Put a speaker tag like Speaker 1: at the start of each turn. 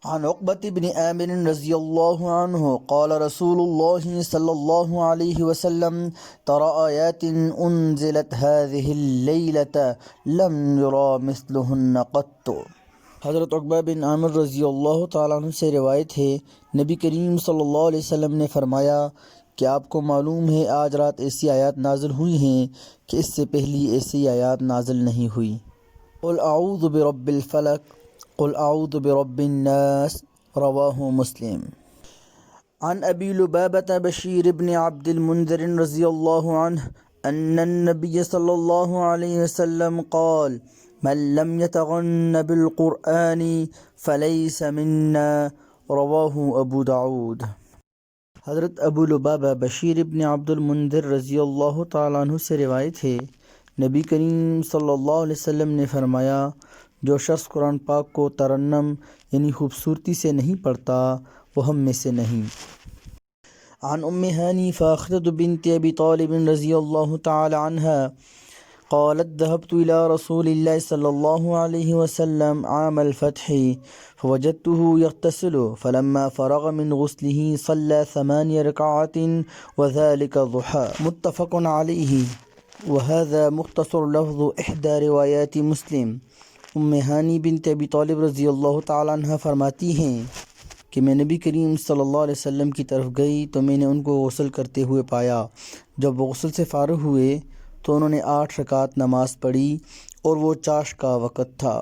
Speaker 1: عن عقبة بن عامر رضی اللہ عنہ قال رسول اللہ صلی اللہ علیہ وسلم ترى آیات انزلت هذه الليلة لم يرى مثلهن قط۔ حضرت عقبہ بن عامر رضی اللہ تعالیٰ عنہ سے روایت ہے، نبی کریم صلی اللہ علیہ وسلم نے فرمایا کہ آپ کو معلوم ہے آج رات ایسی آیات نازل ہوئی ہیں کہ اس سے پہلی ایسی آیات نازل نہیں ہوئی۔ قل اعوذ برب الفلق قل اعوذ برب الناس، رواہ مسلم۔ عن ابی لبابة بشیر بن عبد المنذر رضی اللہ عنہ ان النبی صلی اللہ علیہ وسلم قال من لم يتغن بالقرآن فليس منا، رواہ ابو داود۔ حضرت ابو لبابہ بشیر ابن عبد المنذر رضی اللہ تعالیٰ عنہ سے روایت ہے، نبی کریم صلی اللہ علیہ وسلم نے فرمایا جو شخص قرآن پاک کو ترنم یعنی خوبصورتی سے نہیں پڑھتا وہ ہم میں سے نہیں۔ عن ام ہانی فاخرة بنت ابی طالب رضی اللہ تعالی عنہ قالت ذهبت الى رسول الله صلی اللہ علیہ وسلم عام الفتح فوجدته يغتسل فلما فرغ من غسله صلى 8 ركعات وذلك ضحى، متفق علیہ، وهذا مختصر لفظ احدى روایات مسلم۔ ام ہانی بنت ابی طالب رضی اللہ تعالیٰ عنہ فرماتی ہیں کہ میں نبی کریم صلی اللہ علیہ وسلم کی طرف گئی تو میں نے ان کو غسل کرتے ہوئے پایا۔ جب وہ غسل سے فارغ ہوئے تو انہوں نے 8 رکعت نماز پڑھی اور وہ چاش کا وقت تھا۔